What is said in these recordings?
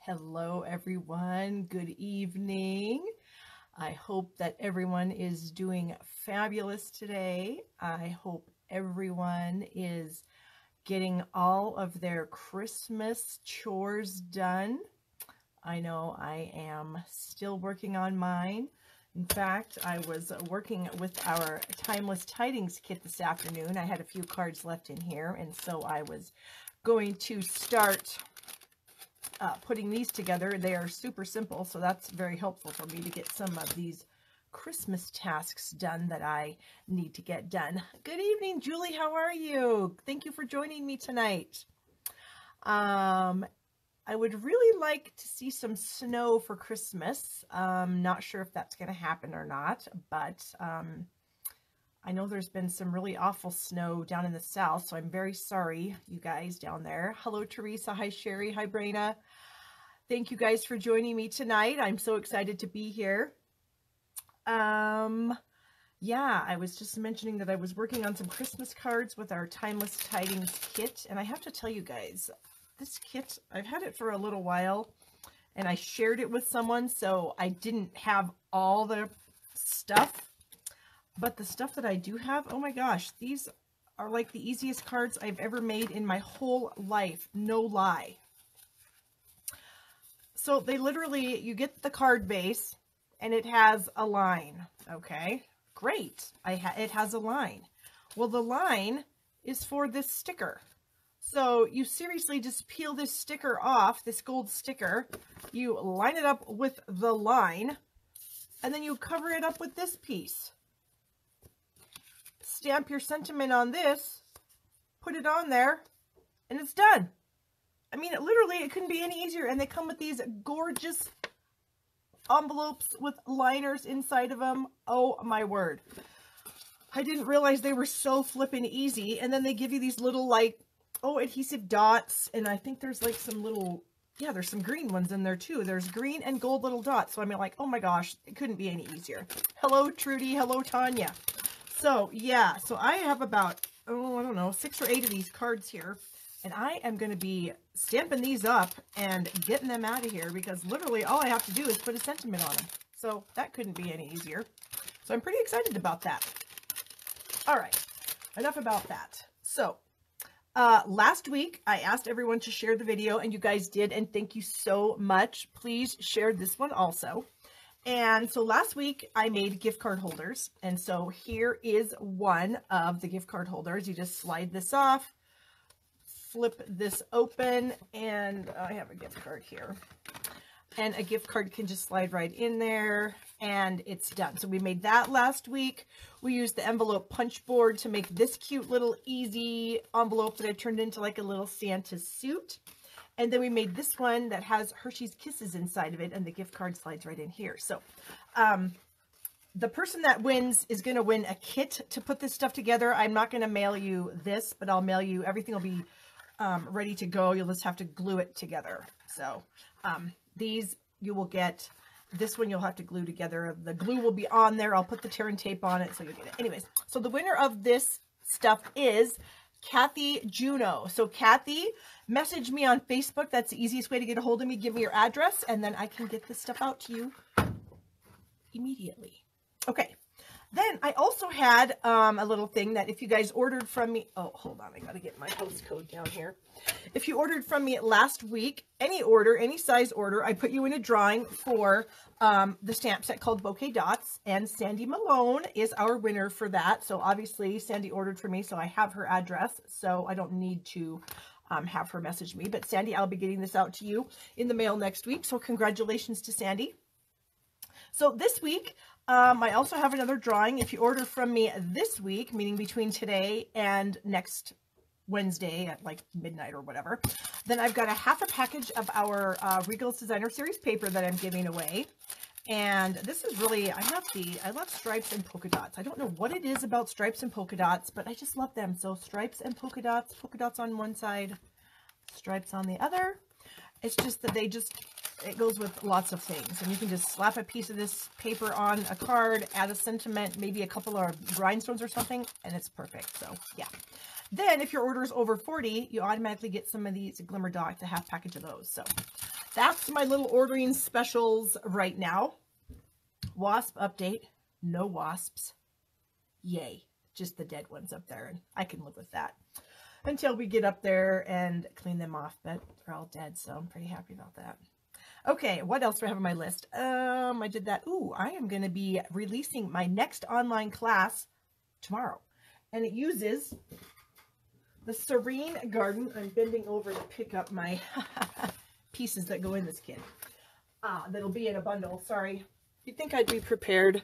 Hello, everyone. Good evening. I hope that everyone is doing fabulous today. I hope everyone is getting all of their Christmas chores done. I know I am still working on mine. In fact, I was working with our Timeless Tidings kit this afternoon. I had a few cards left in here, and so I was going to start putting these together. They are super simple, so that's very helpful for me to get some of these Christmas tasks done that I need to get done. Good evening, Julie. How are you? Thank you for joining me tonight. I would really like to see some snow for Christmas. Not sure if that's going to happen or not, but I know there's been some really awful snow down in the south, so I'm very sorry, you guys down there. Hello, Teresa. Hi, Sherry. Hi, Brena. Thank you guys for joining me tonight. I'm so excited to be here. Yeah, I was just mentioning that I was working on some Christmas cards with our Timeless Tidings kit, and I have to tell you guys, this kit, I've had it for a little while, and I shared it with someone, so I didn't have all the stuff. But the stuff that I do have, oh my gosh, these are like the easiest cards I've ever made in my whole life. No lie. So they literally, you get the card base and it has a line. Okay, great. It has a line. Well, the line is for this sticker. So you seriously just peel this sticker off, this gold sticker. You line it up with the line and then you cover it up with this piece. Stamp your sentiment on this, put it on there, and it's done. I mean, literally, it couldn't be any easier. And they come with these gorgeous envelopes with liners inside of them. Oh, my word. I didn't realize they were so flippin' easy. And then they give you these little, like, adhesive dots. And I think there's, like, some little, yeah, there's some green ones in there, too. There's green and gold little dots. So I'm like, oh, my gosh, it couldn't be any easier. Hello, Trudy. Hello, Tanya. So, yeah, so I have about, I don't know, 6 or 8 of these cards here, and I am going to be stamping these up and getting them out of here because literally all I have to do is put a sentiment on them. So that couldn't be any easier. So I'm pretty excited about that. All right, enough about that. So last week I asked everyone to share the video, and you guys did, and thank you so much. Please share this one also. And so last week I made gift card holders. And so here is one of the gift card holders. You just slide this off, flip this open, and I have a gift card here. And a gift card can just slide right in there and it's done. So we made that last week. We used the envelope punch board to make this cute little easy envelope that I turned into like a little Santa suit. And then we made this one that has Hershey's Kisses inside of it, and the gift card slides right in here. So the person that wins is going to win a kit to put this stuff together. I'm not going to mail you this, but I'll mail you, everything will be ready to go. You'll just have to glue it together. So these you will get, this one you'll have to glue together. The glue will be on there. I'll put the tear and tape on it so you'll get it. Anyways, so the winner of this stuff is Kathy Juno. So Kathy, message me on Facebook. That's the easiest way to get a hold of me. Give me your address and then I can get this stuff out to you immediately. Okay. Then I also had a little thing that if you guys ordered from me, oh, hold on, I got to get my host code down here. If you ordered from me last week, any order, any size order, I put you in a drawing for the stamp set called Bouquet Dots, and Sandy Malone is our winner for that. So obviously Sandy ordered for me, so I have her address, so I don't need to have her message me. But Sandy, I'll be getting this out to you in the mail next week. So congratulations to Sandy. So this week, I also have another drawing. If you order from me this week, meaning between today and next Wednesday at like midnight or whatever, then I've got a half a package of our Regal's Designer Series paper that I'm giving away. And this is really, I love stripes and polka dots. I don't know what it is about stripes and polka dots, but I just love them. So stripes and polka dots on one side, stripes on the other. It's just that it goes with lots of things. And you can just slap a piece of this paper on a card, add a sentiment, maybe a couple of rhinestones or something, and it's perfect. So yeah. Then if your order is over 40, you automatically get some of these Glimmer Dots, a half package of those. So that's my little ordering specials right now. Wasp update, no wasps. Yay. Just the dead ones up there, and I can live with that until we get up there and clean them off, but they're all dead, so I'm pretty happy about that. Okay, what else do I have on my list? I did that. Ooh, I am going to be releasing my next online class tomorrow, and it uses the Serene garden. I'm bending over to pick up my pieces that go in this kit. That'll be in a bundle. Sorry. You'd think I'd be prepared.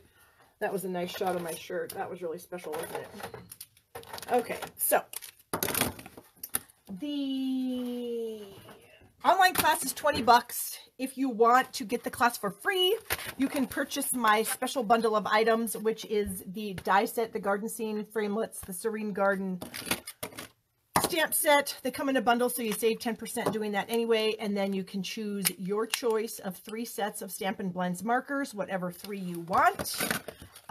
That was a nice shot of my shirt. That was really special, wasn't it? Okay, so the online class is 20 bucks. If you want to get the class for free, you can purchase my special bundle of items, which is the die set, the garden scene framelits, the Serene garden stamp set. They come in a bundle, so you save 10% doing that anyway, and then you can choose your choice of 3 sets of Stampin' Blends markers, whatever 3 you want,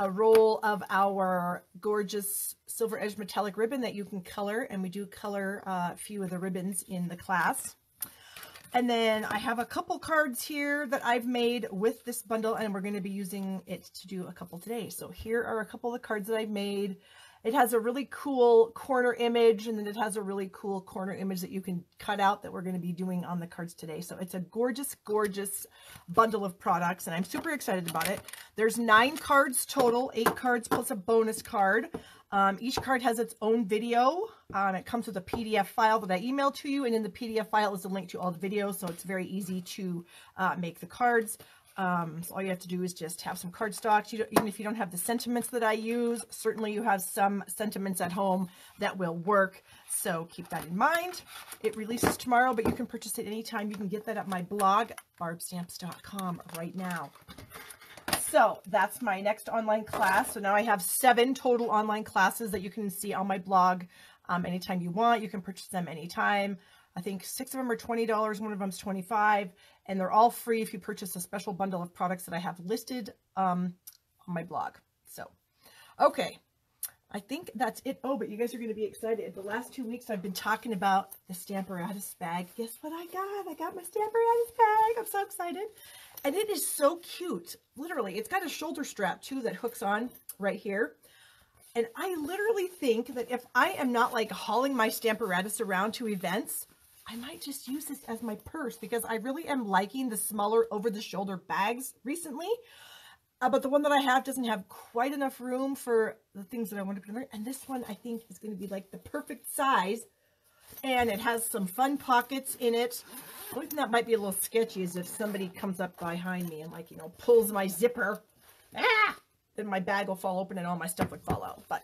a roll of our gorgeous silver edge metallic ribbon that you can color, and we do color a few of the ribbons in the class. And then I have a couple cards here that I've made with this bundle, and we're going to be using it to do a couple today. So here are a couple of cards that I've made. It has a really cool corner image, and then it has a really cool corner image that you can cut out that we're going to be doing on the cards today. So it's a gorgeous, gorgeous bundle of products, and I'm super excited about it. There's 9 cards total, 8 cards plus a bonus card. Each card has its own video. It comes with a PDF file that I emailed to you, and in the PDF file is a link to all the videos, so it's very easy to make the cards. So all you have to do is just have some cardstock. Even if you don't have the sentiments that I use, certainly you have some sentiments at home that will work. So keep that in mind. It releases tomorrow, but you can purchase it anytime. You can get that at my blog, barbstamps.com right now. So that's my next online class. So now I have 7 total online classes that you can see on my blog anytime you want. You can purchase them anytime. I think 6 of them are $20, one of them is $25, and they're all free if you purchase a special bundle of products that I have listed on my blog. So, okay, I think that's it. Oh, but you guys are going to be excited. The last 2 weeks I've been talking about the Stamparatus bag. Guess what I got? I got my Stamparatus bag. I'm so excited. And it is so cute. Literally, it's got a shoulder strap too that hooks on right here. And I literally think that if I am not like hauling my Stamparatus around to events, I might just use this as my purse because I really am liking the smaller over-the-shoulder bags recently. But the one that I have doesn't have quite enough room for the things that I want to put in there. And this one I think is going to be like the perfect size. And it has some fun pockets in it. The only thing that might be a little sketchy is if somebody comes up behind me and like, you know, pulls my zipper. Then my bag will fall open and all my stuff would fall out. But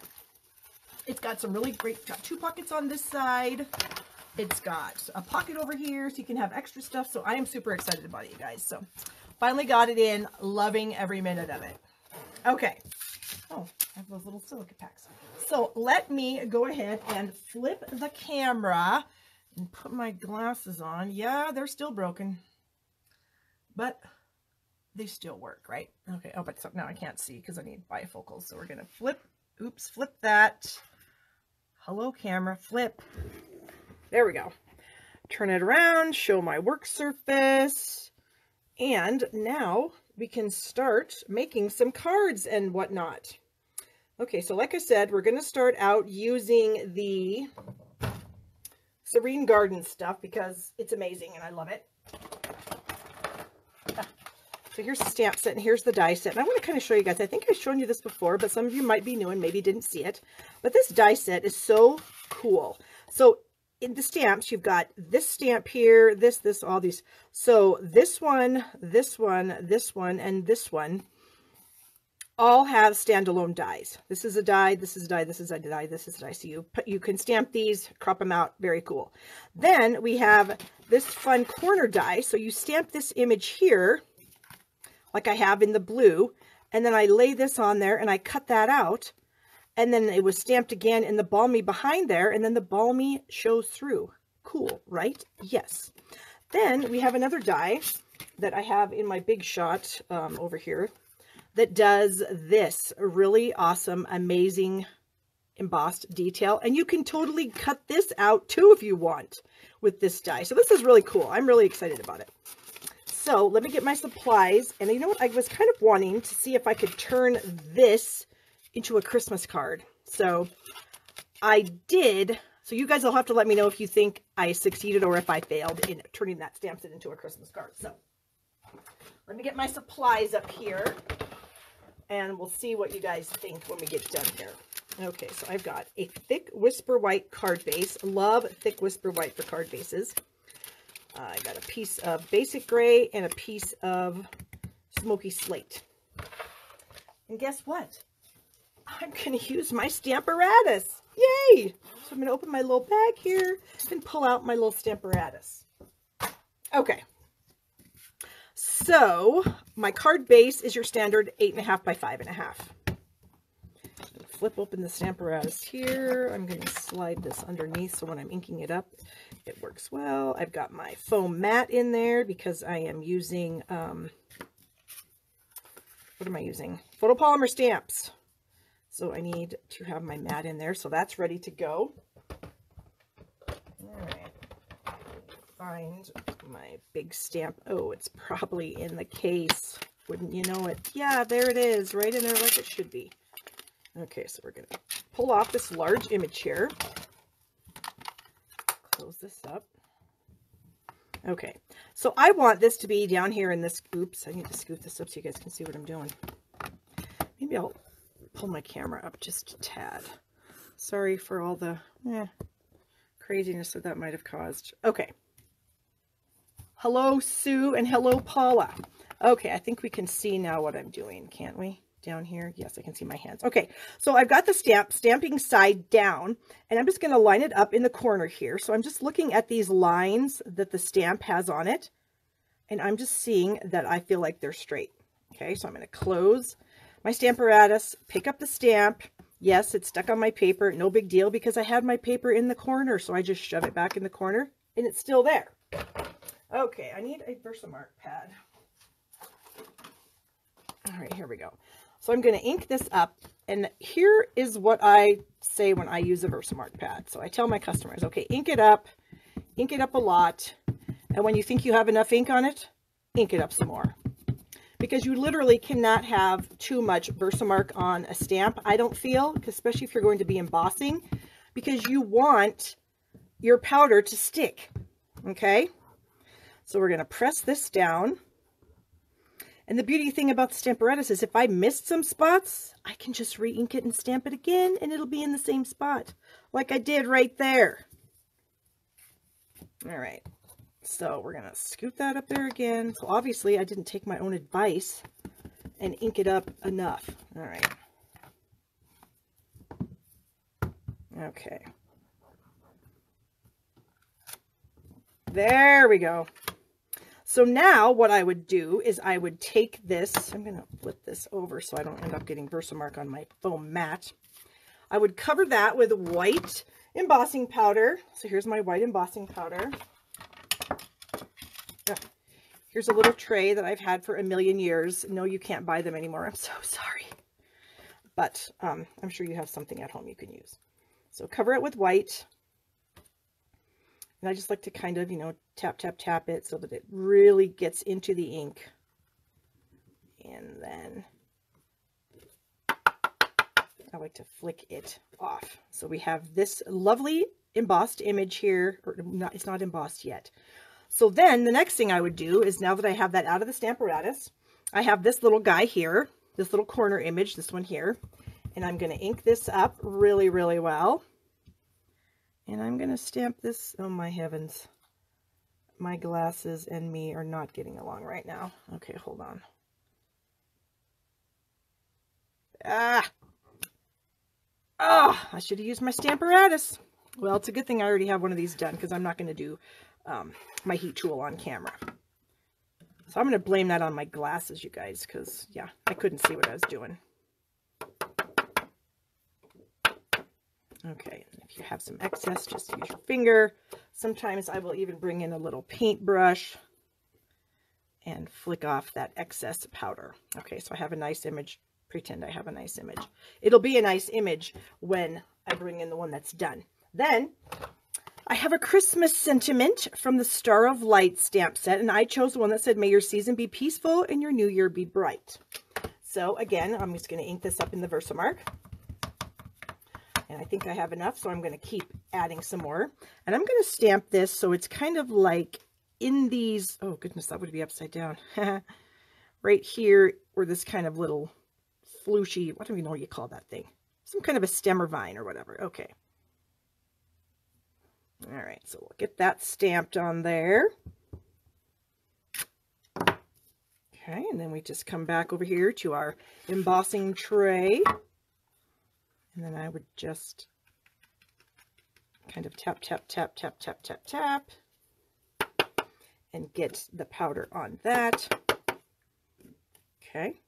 it's got some really great, it's got 2 pockets on this side. It's got a pocket over here so you can have extra stuff. So I am super excited about it, you guys. So finally got it in, loving every minute of it. Okay. Oh, I have those little silica packs. So let me go ahead and flip the camera and put my glasses on. Yeah, they're still broken, but they still work, right? Okay. Oh, but so now I can't see because I need bifocals. So we're going to flip. Oops, flip that. Hello, camera. Flip. There we go. Turn it around, show my work surface. And now we can start making some cards and whatnot. Okay, so like I said, we're going to start out using the Serene Garden stuff because it's amazing and I love it. So here's the stamp set and here's the die set. And I want to kind of show you guys, I think I've shown you this before, but some of you might be new and maybe didn't see it. But this die set is so cool. So in the stamps, you've got this stamp here, this, all these. So this one, this one, this one, and this one all have standalone dies. This is a die, this is a die, this is a die, this is a die. So you can stamp these, crop them out, very cool. Then we have this fun corner die. So you stamp this image here, like I have in the blue, and then I lay this on there and I cut that out. And then it was stamped again in the balmy behind there, and then the balmy shows through. Cool, right? Yes. Then we have another die that I have in my big shot over here that does this really awesome, amazing embossed detail. And you can totally cut this out too if you want with this die. So this is really cool. I'm really excited about it. So let me get my supplies. And you know what? I was kind of wanting to see if I could turn this into a Christmas card. So I did. So you guys will have to let me know if you think I succeeded or if I failed in turning that stamp set into a Christmas card. So let me get my supplies up here and we'll see what you guys think when we get done here. Okay, so I've got a thick Whisper White card base. Love thick Whisper White for card bases. I got a piece of Basic Gray and a piece of Smoky Slate. And guess what? I'm going to use my Stamparatus. Yay! So I'm going to open my little bag here and pull out my little Stamparatus. Okay. So my card base is your standard 8.5 by 5.5. Flip open the Stamparatus here. I'm going to slide this underneath so when I'm inking it up, it works well. I've got my foam mat in there because I am using, what am I using? Photopolymer stamps. So I need to have my mat in there. So that's ready to go. All right. Find my big stamp. Oh, it's probably in the case. Wouldn't you know it? Yeah, there it is. Right in there like it should be. Okay, so we're going to pull off this large image here. Close this up. Okay, so I want this to be down here in this. Oops, I need to scoot this up so you guys can see what I'm doing. Maybe I'll pull my camera up just a tad. Sorry for all the craziness that might have caused. Okay. Hello, Sue, and hello, Paula. Okay, I think we can see now what I'm doing, can't we? Down here. Yes, I can see my hands. Okay, so I've got the stamping side down, and I'm just going to line it up in the corner here. So I'm just looking at these lines that the stamp has on it, and I'm just seeing that I feel like they're straight. Okay, so I'm going to close my Stamparatus, pick up the stamp. Yes, it's stuck on my paper. No big deal because I had my paper in the corner, so I just shove it back in the corner, and it's still there. Okay, I need a Versamark pad. All right, here we go. So I'm going to ink this up, and here is what I say when I use a Versamark pad. So I tell my customers, okay, ink it up a lot, and when you think you have enough ink on it, ink it up some more. Because you literally cannot have too much Versamark on a stamp, I don't feel, especially if you're going to be embossing, because you want your powder to stick, okay? So we're going to press this down. And the beauty thing about the Stamparatus is if I missed some spots, I can just re-ink it and stamp it again, and it'll be in the same spot, like I did right there. All right, so we're going to scoot that up there again. So obviously I didn't take my own advice and ink it up enough. All right. Okay. There we go. So now what I would do is I would take this, I'm going to flip this over so I don't end up getting Versamark on my foam mat. I would cover that with white embossing powder. So here's my white embossing powder. Here's a little tray that I've had for a million years. No, you can't buy them anymore. I'm so sorry. But I'm sure you have something at home you can use. So cover it with white. And I just like to kind of, you know, tap, tap, tap it so that it really gets into the ink. And then I like to flick it off. So we have this lovely embossed image here. Or not, it's not embossed yet. So then the next thing I would do is, now that I have that out of the Stamparatus, I have this little guy here, this little corner image, this one here. And I'm going to ink this up really, really well. And I'm going to stamp this. Oh my heavens. My glasses and me are not getting along right now. Okay, hold on. I should have used my Stamparatus. Well, it's a good thing I already have one of these done because I'm not going to do my heat tool on camera. So I'm going to blame that on my glasses, you guys, because, yeah, I couldn't see what I was doing. Okay, if you have some excess, just use your finger. Sometimes I will even bring in a little paintbrush and flick off that excess powder. Okay, so I have a nice image. Pretend I have a nice image. It'll be a nice image when I bring in the one that's done. Then I have a Christmas sentiment from the Star of Light stamp set, and I chose the one that said, "May your season be peaceful and your new year be bright." So again, I'm just going to ink this up in the Versamark. And I think I have enough, so I'm going to keep adding some more. And I'm going to stamp this so it's kind of like in these, oh goodness, that would be upside down. Right here, where this kind of little flooshy, what do we know what you call that thing? Some kind of a stem or vine or whatever. Okay. All right, so we'll get that stamped on there. Okay, and then we just come back over here to our embossing tray. And then I would just kind of tap, tap, tap, tap, tap, tap, tap, and get the powder on that. Okay.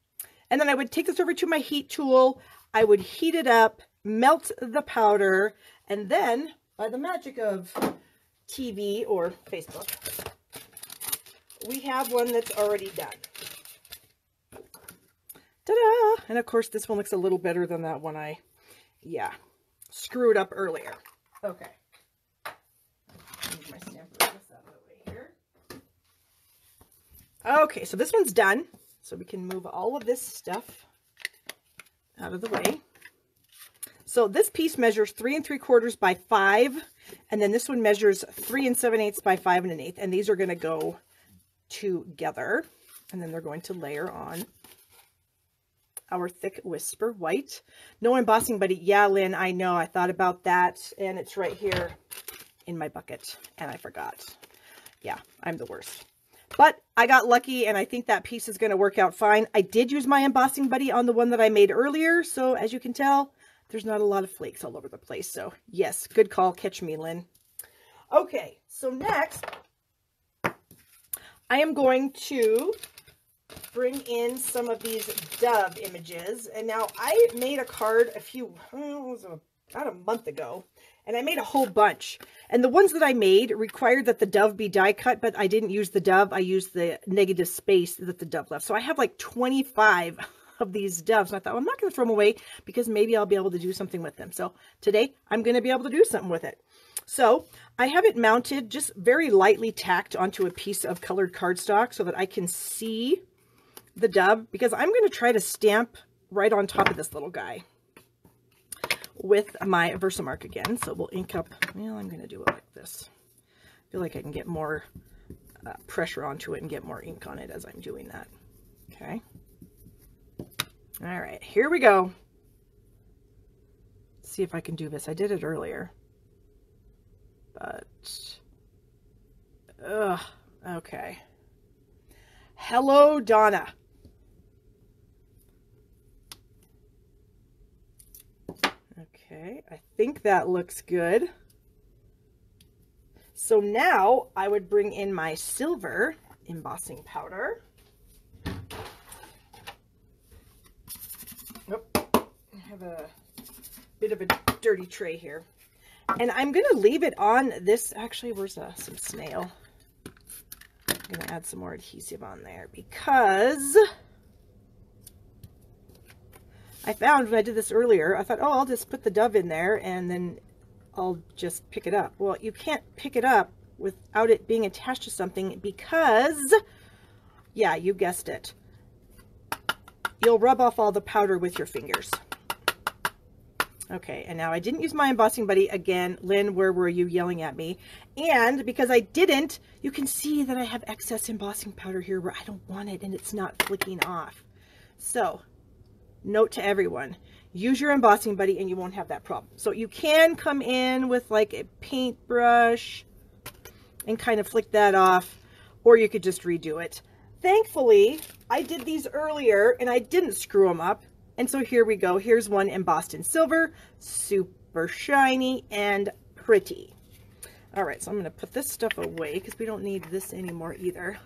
And then I would take this over to my heat tool. I would heat it up, melt the powder, and then, by the magic of TV or Facebook, we have one that's already done. Ta-da! And of course, this one looks a little better than that one I screwed up earlier. Okay. Move my stamper out of the way here. Okay, so this one's done. So we can move all of this stuff out of the way. So this piece measures 3 3/4 by 5, and then this one measures 3 7/8 by 5 1/8, and these are going to go together, and then they're going to layer on our thick Whisper White. No embossing buddy. Yeah, Lynn, I know. I thought about that, and it's right here in my bucket, and I forgot. Yeah, I'm the worst. But I got lucky, and I think that piece is going to work out fine. I did use my embossing buddy on the one that I made earlier, so as you can tell, there's not a lot of flakes all over the place. So yes, good call. Catch me, Lynn. Okay, so next, I am going to bring in some of these dove images. And now I made a card about a month ago, and I made a whole bunch. And the ones that I made required that the dove be die cut, but I didn't use the dove. I used the negative space that the dove left. So I have like 25 of these doves. And I thought, well, I'm not going to throw them away because maybe I'll be able to do something with them. So today I'm going to be able to do something with it. So I have it mounted, just very lightly tacked onto a piece of colored cardstock so that I can see the dove, because I'm going to try to stamp right on top of this little guy with my Versamark again. So we'll ink up, well, I'm going to do it like this. I feel like I can get more pressure onto it and get more ink on it as I'm doing that. Okay. All right, here we go. Let's see if I can do this. I did it earlier, but, okay. Hello, Donna. Okay, I think that looks good. So now I would bring in my silver embossing powder. Oh, I have a bit of a dirty tray here. And I'm going to leave it on this. Actually, where's some snail? I'm going to add some more adhesive on there because I found when I did this earlier, I thought, oh, I'll just put the dove in there and then I'll just pick it up. Well, you can't pick it up without it being attached to something because, yeah, you guessed it. You'll rub off all the powder with your fingers. Okay, and now I didn't use my embossing buddy again. Lynn, where were you yelling at me? And because I didn't, you can see that I have excess embossing powder here where I don't want it and it's not flicking off. So, note to everyone, use your embossing buddy and you won't have that problem. So you can come in with like a paintbrush and kind of flick that off, or you could just redo it. Thankfully, I did these earlier and I didn't screw them up. And so here we go. Here's one embossed in silver, super shiny and pretty. All right, so I'm going to put this stuff away because we don't need this anymore either.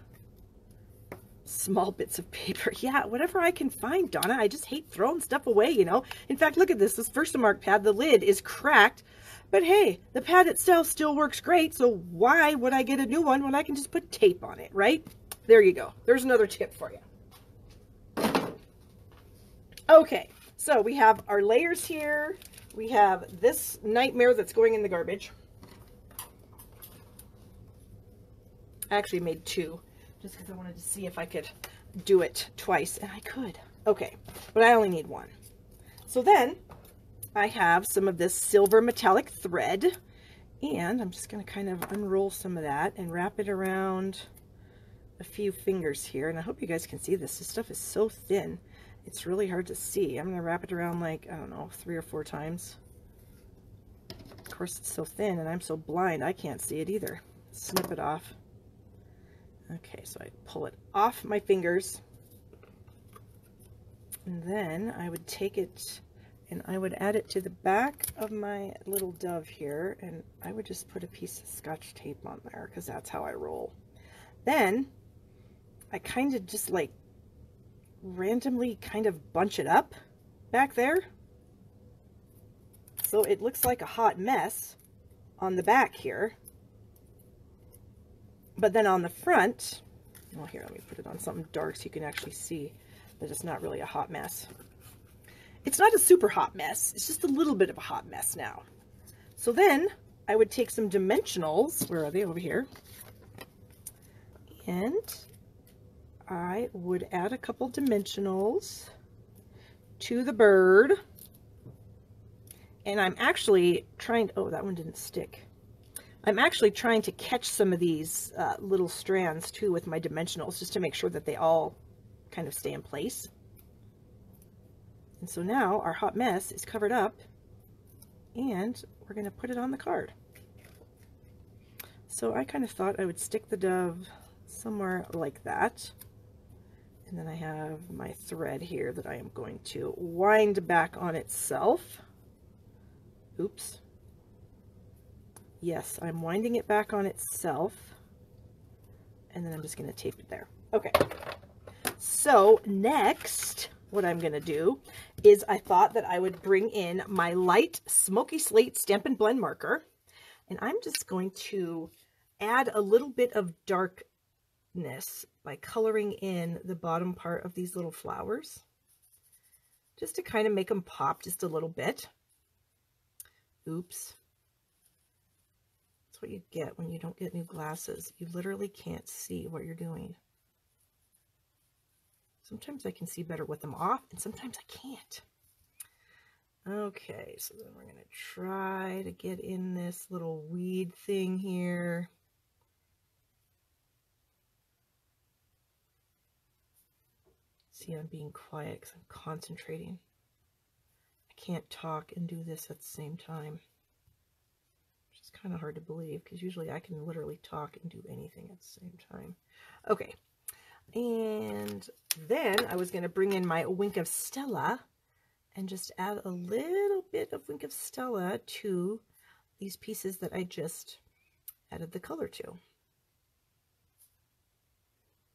Small bits of paper. Yeah, whatever I can find, Donna. I just hate throwing stuff away, you know. In fact, look at this. This Versamark pad, the lid is cracked. But hey, the pad itself still works great. So why would I get a new one when I can just put tape on it, right? There you go. There's another tip for you. Okay, so we have our layers here. we have this nightmare that's going in the garbage. I actually made 2 just because I wanted to see if I could do it twice, and I could. Okay, but I only need 1. So then I have some of this silver metallic thread, and I'm just going to kind of unroll some of that and wrap it around a few fingers here. And I hope you guys can see this. This stuff is so thin. It's really hard to see. I'm going to wrap it around like, I don't know, 3 or 4 times. Of course, it's so thin and I'm so blind, I can't see it either. Snip it off. Okay, so I pull it off my fingers. And then I would take it and I would add it to the back of my little dove here, and I would just put a piece of Scotch tape on there because that's how I roll. Then I kind of just like randomly kind of bunch it up back there so it looks like a hot mess on the back here. But then on the front, well, here, let me put it on something dark so you can actually see that it's not really a hot mess. It's not a super hot mess. It's just a little bit of a hot mess now. So then I would take some dimensionals. Where are they? Over here. And I would add a couple dimensionals to the bird. And I'm actually trying, oh, that one didn't stick. I'm actually trying to catch some of these little strands too with my dimensionals, just to make sure that they all kind of stay in place. And so now our hot mess is covered up, and we're going to put it on the card. So I kind of thought I would stick the dove somewhere like that. And then I have my thread here that I am going to wind back on itself. Oops. Yes, I'm winding it back on itself. And then I'm just going to tape it there. Okay. So next, what I'm going to do is I thought that I would bring in my light smoky slate Stampin' Blend marker, and I'm just going to add a little bit of darkness by coloring in the bottom part of these little flowers, just to kind of make them pop just a little bit. Oops. That's what you get when you don't get new glasses. You literally can't see what you're doing. Sometimes I can see better with them off, and sometimes I can't. Okay, so then we're going to try to get in this little weed thing here. See, I'm being quiet because I'm concentrating. I can't talk and do this at the same time, which is kind of hard to believe because usually I can literally talk and do anything at the same time. Okay. And then I was going to bring in my Wink of Stella and just add a little bit of Wink of Stella to these pieces that I just added the color to.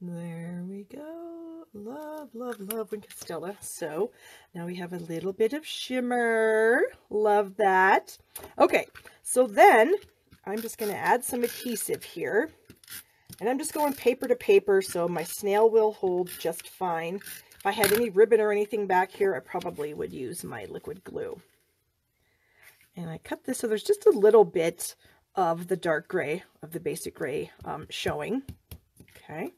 There we go. Love, love, love Wink of Stella. So now we have a little bit of shimmer. Love that. Okay, so then I'm just going to add some adhesive here. And I'm just going paper to paper, so my snail will hold just fine. If I had any ribbon or anything back here, I probably would use my liquid glue. And I cut this so there's just a little bit of the dark gray, of the basic gray showing. Okay.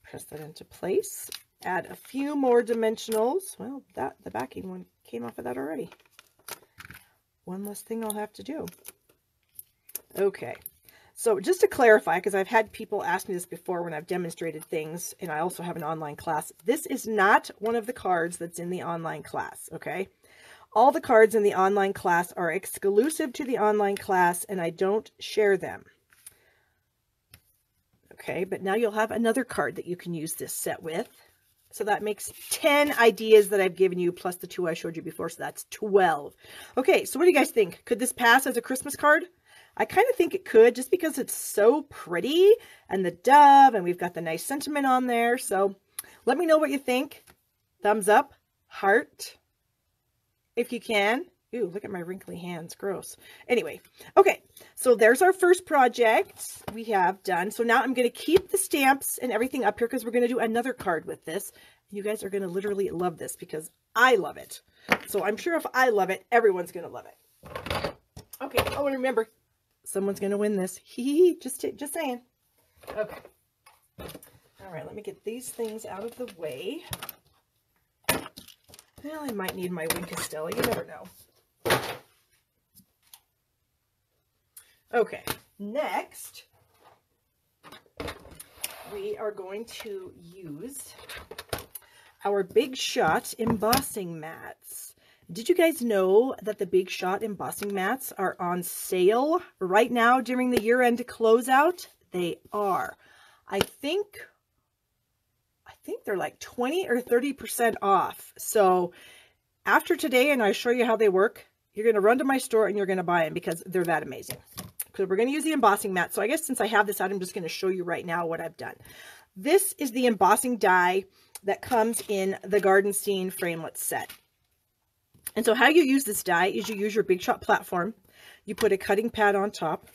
Press that into place. Add a few more dimensionals. Well, the backing one came off of that already. One less thing I'll have to do. Okay. So just to clarify, because I've had people ask me this before when I've demonstrated things, and I also have an online class, this is not one of the cards that's in the online class, okay? All the cards in the online class are exclusive to the online class, and I don't share them. Okay, but now you'll have another card that you can use this set with. So that makes 10 ideas that I've given you, plus the 2 I showed you before, so that's 12. Okay, so what do you guys think? Could this pass as a Christmas card? I kind of think it could, just because it's so pretty, and the dove, and we've got the nice sentiment on there. So let me know what you think. Thumbs up, heart, if you can. Ooh, look at my wrinkly hands, gross. Anyway, okay, so there's our first project we have done. So now I'm going to keep the stamps and everything up here because we're going to do another card with this. You guys are going to literally love this because I love it. So I'm sure if I love it, everyone's going to love it. Okay. Oh, and remember, someone's going to win this. Hee, just saying. Okay. All right, let me get these things out of the way. Well, I might need my Wink Castella. You never know. Okay, next, we are going to use our Big Shot embossing mats. Did you guys know that the Big Shot embossing mats are on sale right now during the year-end closeout? They are. I think they're like 20 or 30% off. So after today, and I show you how they work, you're going to run to my store and you're going to buy them because they're that amazing. So we're going to use the embossing mat. So I guess since I have this out, I'm just going to show you right now what I've done. This is the embossing die that comes in the Garden Scene Framelits set. And so how you use this die is you use your Big Shot platform. You put a cutting pad on top.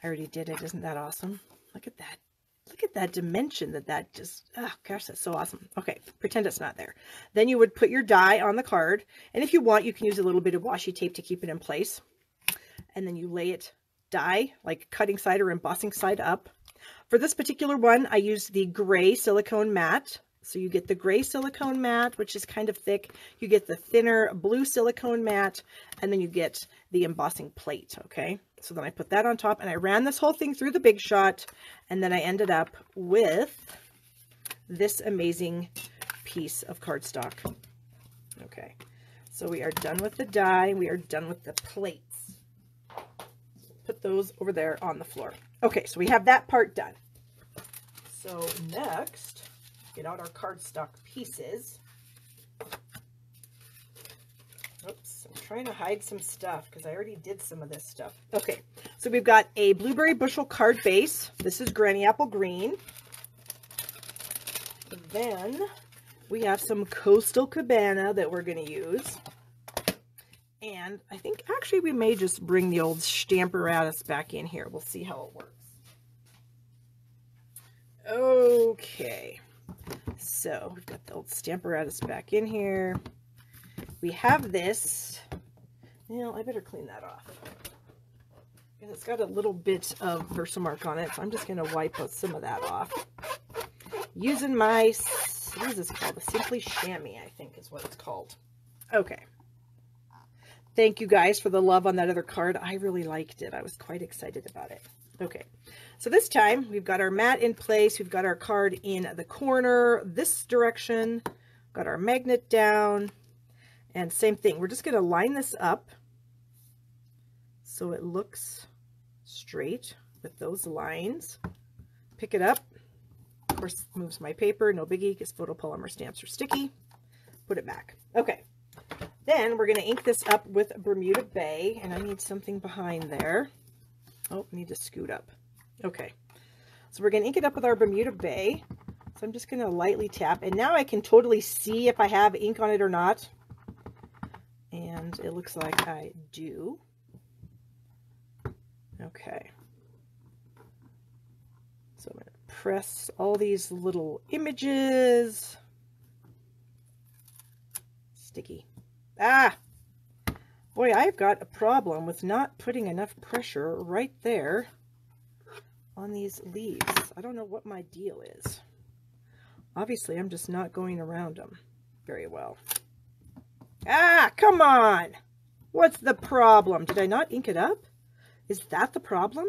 I already did it. Isn't that awesome? Look at that. Look at that dimension that just, oh gosh, that's so awesome. Okay, pretend it's not there. Then you would put your die on the card. And if you want, you can use a little bit of washi tape to keep it in place. And then you lay it die, like cutting side or embossing side up. For this particular one, I used the gray silicone mat. So you get the gray silicone mat, which is kind of thick. You get the thinner blue silicone mat, and then you get the embossing plate, okay? So then I put that on top, and I ran this whole thing through the Big Shot, and then I ended up with this amazing piece of cardstock. Okay, so we are done with the die. We are done with the plates. Put those over there on the floor. Okay, so we have that part done. So next, get out our cardstock pieces. Oops, I'm trying to hide some stuff because I already did some of this stuff. Okay, so we've got a blueberry bushel card base. This is Granny Apple Green. And then we have some Coastal Cabana that we're going to use. And I think actually we may just bring the old Stamparatus back in here. We'll see how it works. Okay, so we've got the old Stamparatus back in here. We have this. Well, I better clean that off. And it's got a little bit of Versamark on it, so I'm just going to wipe some of that off. Using my, what is this called? The Simply Chamois, I think is what it's called. Okay. Thank you guys for the love on that other card. I really liked it. I was quite excited about it. Okay, so this time we've got our mat in place. We've got our card in the corner this direction. Got our magnet down. And same thing. We're just going to line this up so it looks straight with those lines. Pick it up. Of course, moves my paper. No biggie because photopolymer stamps are sticky. Put it back. Okay. Then we're going to ink this up with Bermuda Bay, and I need something behind there. Oh, I need to scoot up. Okay, so we're going to ink it up with our Bermuda Bay. So I'm just going to lightly tap, and now I can totally see if I have ink on it or not. And it looks like I do. Okay. So I'm going to press all these little images. Sticky. Ah! Boy, I've got a problem with not putting enough pressure right there on these leaves. I don't know what my deal is. Obviously, I'm just not going around them very well. Ah, come on! What's the problem? Did I not ink it up? Is that the problem?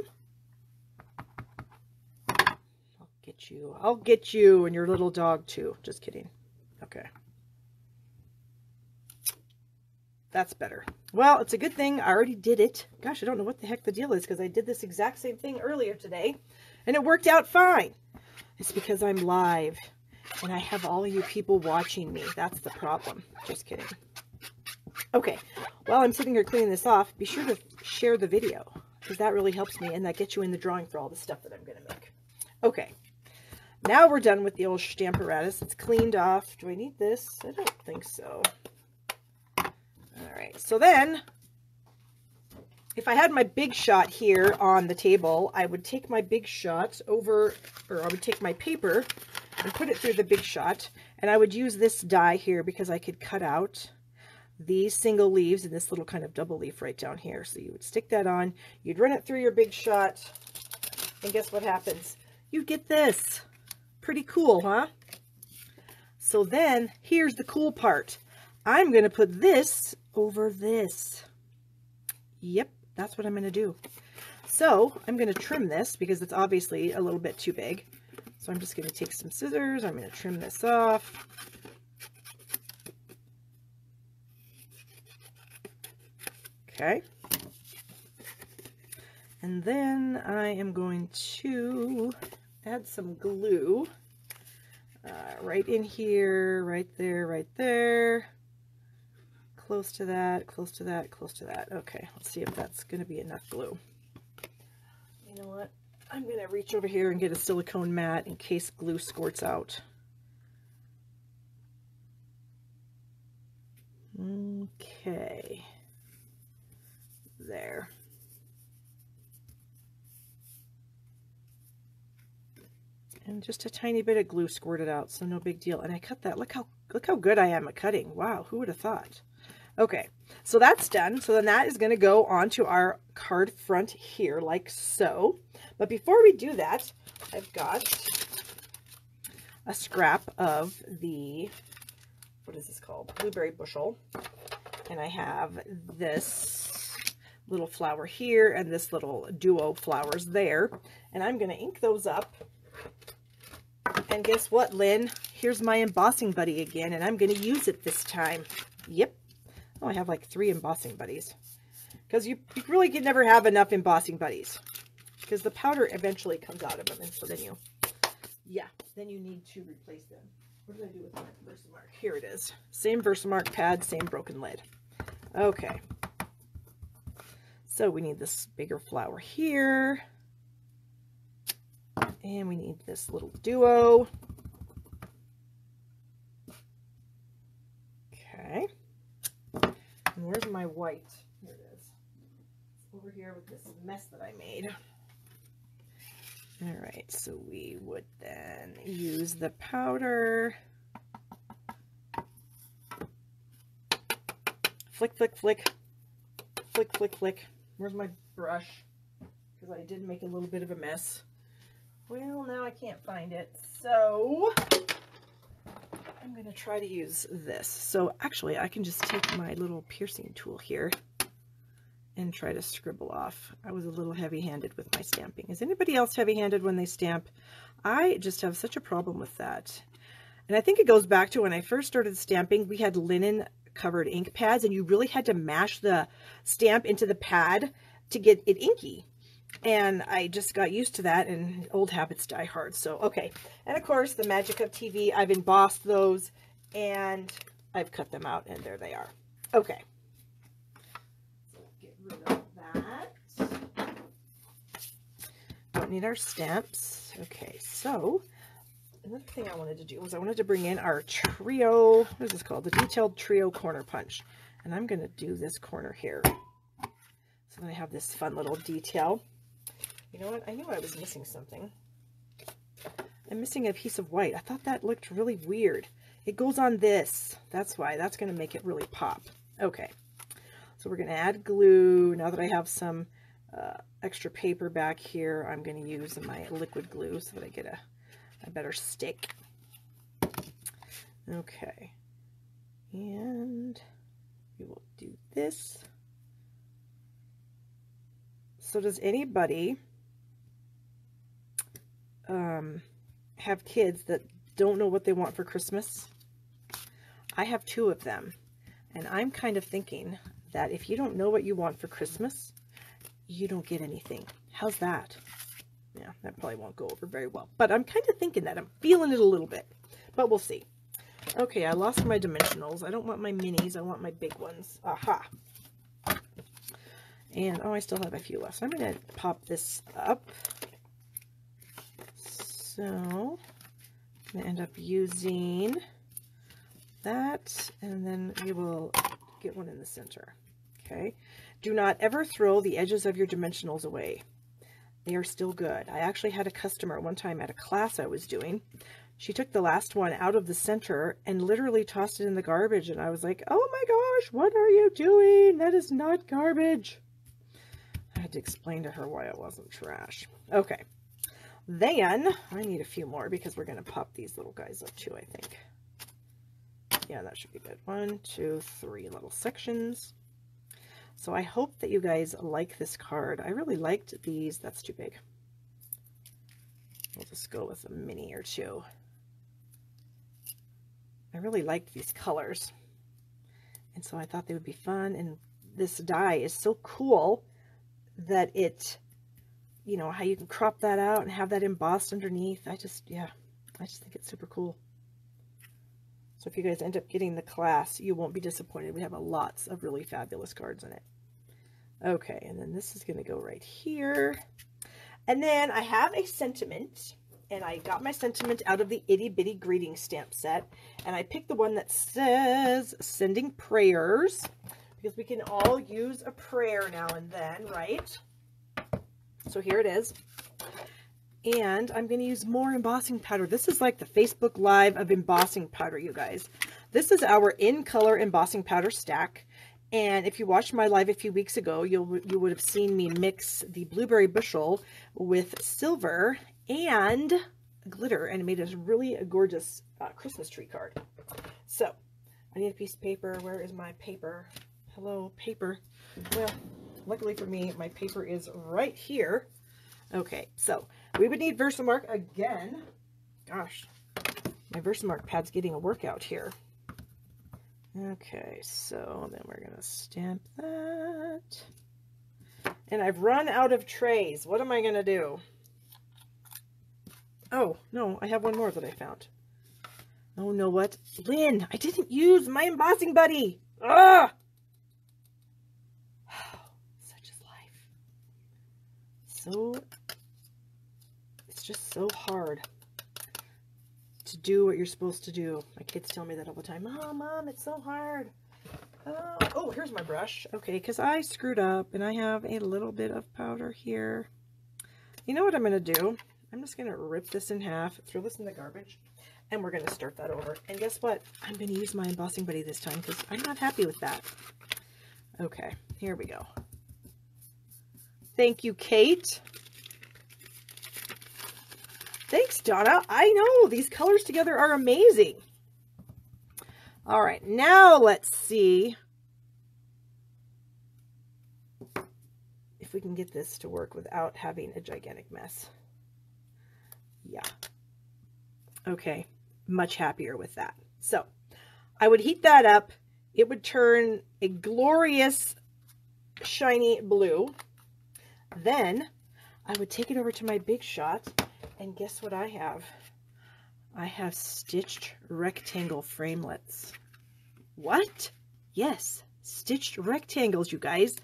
I'll get you. I'll get you and your little dog too. Just kidding. Okay. That's better. Well, it's a good thing I already did it. Gosh, I don't know what the heck the deal is because I did this exact same thing earlier today and it worked out fine. It's because I'm live and I have all of you people watching me. That's the problem. Just kidding. Okay, while I'm sitting here cleaning this off, be sure to share the video because that really helps me and that gets you in the drawing for all the stuff that I'm going to make. Okay, now we're done with the old Stamparatus. It's cleaned off. Do I need this? I don't think so. All right, so then if I had my Big Shot here on the table, I would take my Big Shot over, or I would take my paper and put it through the Big Shot, And I would use this die here because I could cut out these single leaves and this little kind of double leaf right down here. So you would stick that on, you'd run it through your Big Shot, and guess what happens? You get this. Pretty cool, huh? So then, here's the cool part. I'm going to put this over this. Yep, that's what I'm going to do. So, I'm going to trim this because it's obviously a little bit too big. So I'm just going to take some scissors. I'm going to trim this off. Okay. And then I am going to add some glue right in here, right there. Close to that, close to that, close to that. Okay, let's see if that's going to be enough glue. You know what? I'm going to reach over here and get a silicone mat in case glue squirts out. Okay. There. And just a tiny bit of glue squirted out, so no big deal. And I cut that. Look how good I am at cutting. Wow, who would have thought? Okay, so that's done. So then that is going to go onto our card front here, like so. But before we do that, I've got a scrap of the, what is this called? Blueberry bushel. And I have this little flower here and this little duo flowers there. And I'm going to ink those up. And guess what, Lynn? Here's my embossing buddy again, and I'm going to use it this time. Yep. Oh, I have like 3 embossing buddies. Because you really can never have enough embossing buddies. Because the powder eventually comes out of them, and so then then you need to replace them. What did I do with my Versamark? Here it is. Same Versamark pad, same broken lid. Okay. So we need this bigger flower here. And we need this little duo. Okay. And where's my white? Here it is. It's over here with this mess that I made. All right, so we would then use the powder. Flick, flick, flick. Flick, flick, flick. Where's my brush? Because I did make a little bit of a mess. Well, now I can't find it, so I'm going to try to use this. So actually, I can just take my little piercing tool here and try to scribble off. I was a little heavy-handed with my stamping. Is anybody else heavy-handed when they stamp? I just have such a problem with that. And I think it goes back to when I first started stamping, we had linen-covered ink pads, and you really had to mash the stamp into the pad to get it inky. And I just got used to that, and old habits die hard. So, okay. And of course, the magic of TV, I've embossed those, and I've cut them out, and there they are. Okay. So get rid of that. Don't need our stamps. Okay, so another thing I wanted to do was I wanted to bring in our trio, what is this called? The Detailed Trio Corner Punch. And I'm going to do this corner here. So then I have this fun little detail. You know what? I knew I was missing something. I'm missing a piece of white. I thought that looked really weird. It goes on this. That's why. That's going to make it really pop. Okay. So we're going to add glue. Now that I have some extra paper back here, I'm going to use my liquid glue so that I get a better stick. Okay. And we will do this. So does anybody have kids that don't know what they want for Christmas? I have 2 of them, and I'm kind of thinking that if you don't know what you want for Christmas, you don't get anything. How's that? Yeah, that probably won't go over very well, but I'm kind of thinking that. I'm feeling it a little bit, but we'll see. Okay, I lost my dimensionals. I don't want my minis. I want my big ones. Aha. And, oh, I still have a few left. So I'm going to pop this up. So, I'm going to end up using that, and then we will get one in the center. Okay. Do not ever throw the edges of your dimensionals away. They are still good. I actually had a customer one time at a class I was doing she took the last one out of the center and literally tossed it in the garbage. And I was like, oh my gosh, what are you doing? That is not garbage. I had to explain to her why it wasn't trash. Okay. Then I need a few more because we're going to pop these little guys up too, I think. Yeah, that should be good. 1, 2, 3 little sections. So I hope that you guys like this card. I really liked these. That's too big. We'll just go with a mini or two. I really liked these colors. And so I thought they would be fun. And this die is so cool that it, you know, how you can crop that out and have that embossed underneath. I just think it's super cool. So if you guys end up getting the class, you won't be disappointed. We have lots of really fabulous cards in it. Okay, and then this is going to go right here. And then I have a sentiment, and I got my sentiment out of the Itty Bitty Greeting Stamp set. And I picked the one that says Sending Prayers, because we can all use a prayer now and then, right? So here it is. And I'm going to use more embossing powder. This is like the Facebook Live of embossing powder, you guys. This is our in color embossing powder stack. And if you watched my live a few weeks ago, you would have seen me mix the blueberry bushel with silver and glitter, and it made a really gorgeous Christmas tree card. So I need a piece of paper. Where is my paper? Hello, paper. Well, luckily for me, my paper is right here. Okay, so we would need Versamark again. Gosh, my Versamark pad's getting a workout here. Okay, so then we're going to stamp that. And I've run out of trays. What am I going to do? Oh, no, I have one more that I found. Oh, no, what? Lynn, I didn't use my embossing buddy. Ah! Such is life. So, it's just so hard to do what you're supposed to do. My kids tell me that all the time. Oh, Mom, it's so hard. Oh, here's my brush. Okay, because I screwed up and I have a little bit of powder here. You know what I'm going to do? I'm just going to rip this in half, throw this in the garbage, and we're going to start that over. And guess what? I'm going to use my embossing buddy this time because I'm not happy with that. Okay, here we go. Thank you, Kate. Thanks, Donna. I know these colors together are amazing. All right, now let's see if we can get this to work without having a gigantic mess. Yeah. Okay, much happier with that. So I would heat that up. It would turn a glorious shiny blue. Then I would take it over to my Big Shot, and guess what I have? I have stitched rectangle framelits. What? Yes, stitched rectangles, you guys.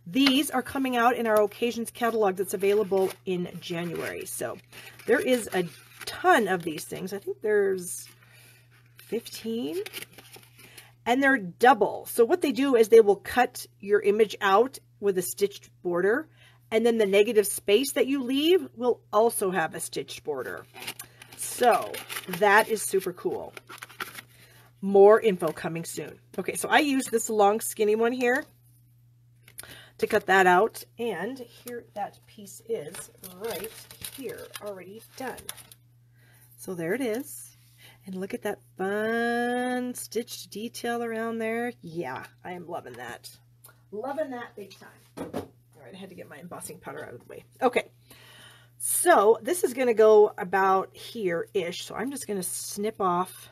These are coming out in our occasions catalog that's available in January. So there is a ton of these things. I think there's 15. And they're double. So what they do is they will cut your image out with a stitched border. And then the negative space that you leave will also have a stitched border. So that is super cool. More info coming soon. Okay, so I use this long skinny one here to cut that out. And here that piece is right here, already done. So there it is. And look at that fun stitched detail around there. Yeah, I am loving that. Loving that big time. All right, I had to get my embossing powder out of the way. Okay, so this is going to go about here-ish. So I'm just going to snip off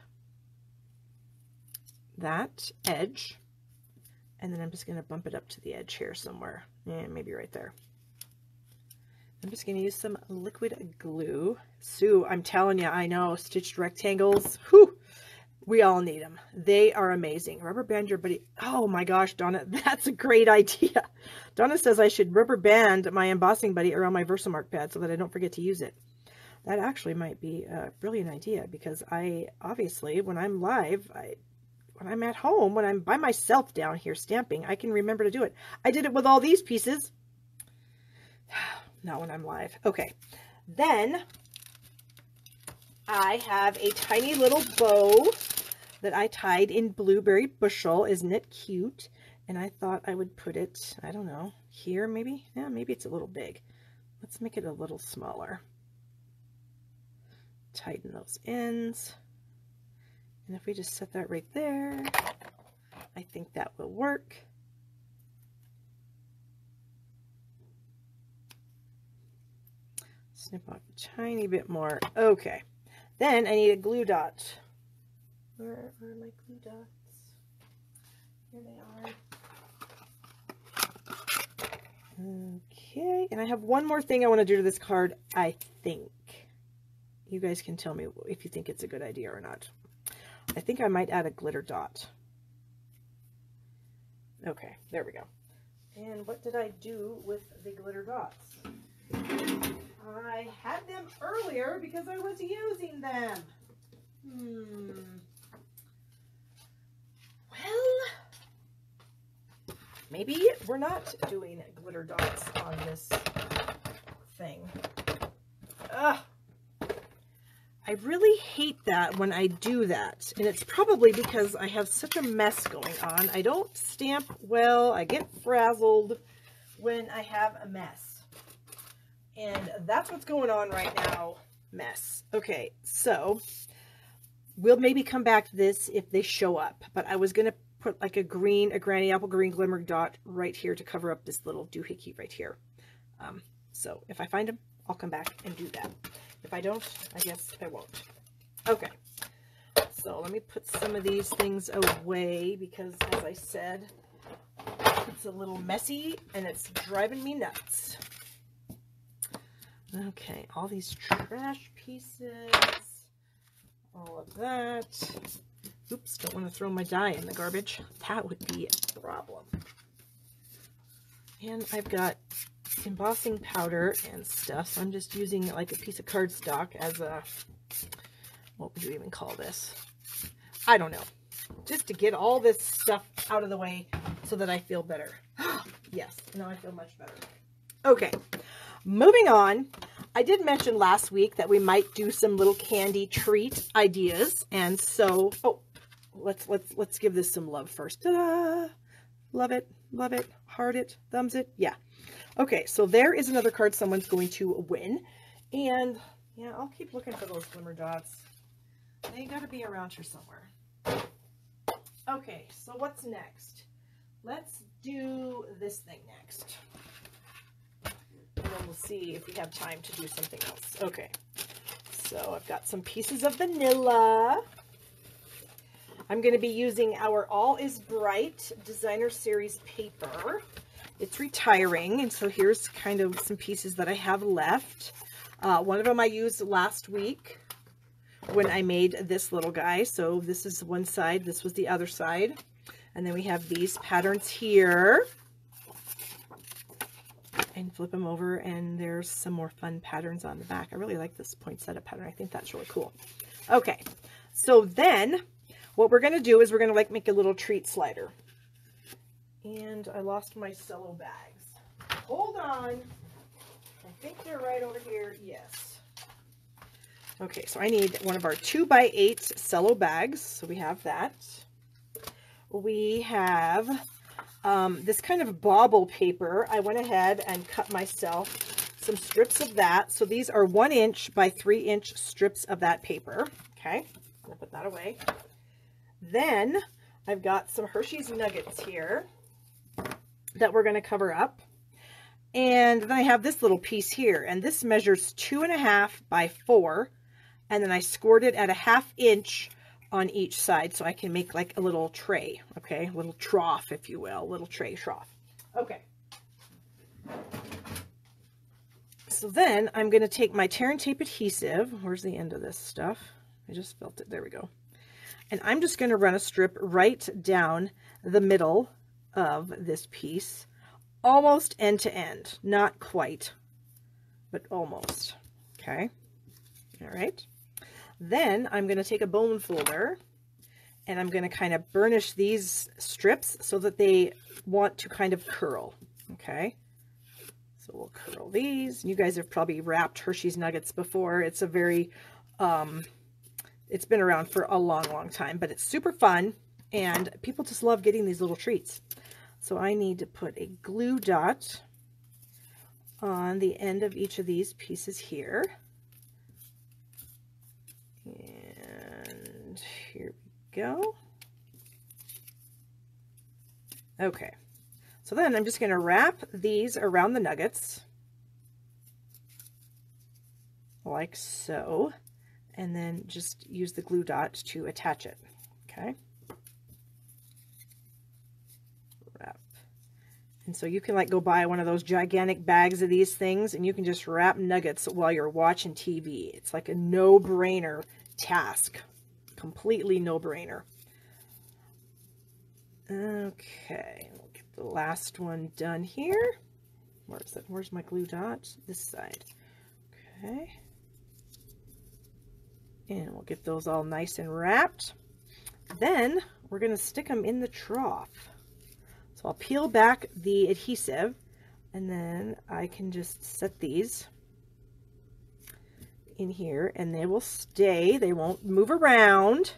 that edge. And then I'm just going to bump it up to the edge here somewhere. And maybe right there. I'm just going to use some liquid glue. Sue, I'm telling you, I know, stitched rectangles. Whew, we all need them. They are amazing. Rubber band your buddy. Oh my gosh, Donna, that's a great idea. Donna says I should rubber band my embossing buddy around my Versamark pad so that I don't forget to use it. That actually might be a brilliant idea because I, obviously, when I'm live, when I'm at home, when I'm by myself down here stamping, I can remember to do it. I did it with all these pieces. Not when I'm live. Okay. Then I have a tiny little bow that I tied in blueberry bushel. Isn't it cute? And I thought I would put it, I don't know, here maybe? Yeah, maybe it's a little big. Let's make it a little smaller. Tighten those ends. And if we just set that right there, I think that will work. Snip off a tiny bit more. Okay. Then I need a glue dot. Where are my glue dots? Here they are. Okay. And I have one more thing I want to do to this card, I think. You guys can tell me if you think it's a good idea or not. I think I might add a glitter dot. Okay, there we go. And what did I do with the glitter dots? I had them earlier because I was using them. Well, maybe we're not doing glitter dots on this thing. Ugh. I really hate that when I do that, and it's probably because I have such a mess going on. I don't stamp well. I get frazzled when I have a mess, and that's what's going on right now. Mess. Okay, so we'll maybe come back to this if they show up, but I was going to put like a granny apple green glimmer dot right here to cover up this little doohickey right here. So if I find them, I'll come back and do that. If I don't, I guess I won't. Okay, so let me put some of these things away because, as I said, it's a little messy and it's driving me nuts. Okay, all these trash pieces, all of that. Oops, don't want to throw my die in the garbage. That would be a problem. And I've got embossing powder and stuff, so I'm just using like a piece of cardstock as a, what would you even call this? I don't know. Just to get all this stuff out of the way so that I feel better. Yes, now I feel much better. Okay, moving on. I did mention last week that we might do some little candy treat ideas, and so, oh, let's give this some love first. Ta-da! Love it, heart it, thumbs it, yeah. Okay, so there is another card someone's going to win. And yeah, I'll keep looking for those glimmer dots. They gotta be around here somewhere. Okay, so what's next? Let's do this thing next. And then we'll see if we have time to do something else. Okay, so I've got some pieces of vanilla. I'm going to be using our All Is Bright Designer Series paper. It's retiring, and so here's kind of some pieces that I have left. One of them I used last week when I made this little guy. So this is one side, this was the other side. And then we have these patterns here. And flip them over, and there's some more fun patterns on the back. I really like this poinsettia pattern. I think that's really cool. Okay, so then what we're going to do is we're going to like make a little treat slider. And I lost my cello bags. Hold on. I think they're right over here. Yes. Okay, so I need one of our 2x8 cello bags. So we have that. We have this kind of bauble paper. I went ahead and cut myself some strips of that. So these are 1 inch by 3 inch strips of that paper. Okay, I'm gonna put that away. Then I've got some Hershey's Nuggets here that we're going to cover up. And then I have this little piece here, and this measures 2.5 by 4. And then I scored it at a 1/2 inch on each side so I can make like a little tray, okay? A little trough, if you will, little tray trough. Okay. So then I'm going to take my tear and tape adhesive. Where's the end of this stuff? I just felt it. There we go. And I'm just going to run a strip right down the middle of this piece, almost end to end. Not quite, but almost. Okay. All right. Then I'm going to take a bone folder and I'm going to kind of burnish these strips so that they want to kind of curl. Okay. So we'll curl these. You guys have probably wrapped Hershey's Nuggets before. It's a very It's been around for a long, long time, but it's super fun, and people just love getting these little treats. So I need to put a glue dot on the end of each of these pieces here. And here we go. Okay, so then I'm just going to wrap these around the nuggets like so, and then just use the glue dot to attach it. Okay, wrap. And so you can like go buy one of those gigantic bags of these things, and you can just wrap nuggets while you're watching TV. It's like a no-brainer task, completely no-brainer. Okay, we'll get the last one done here. Where is it? Where's my glue dot? This side. Okay. And we'll get those all nice and wrapped. Then we're going to stick them in the trough. So I'll peel back the adhesive, and then I can just set these in here, and they will stay. They won't move around.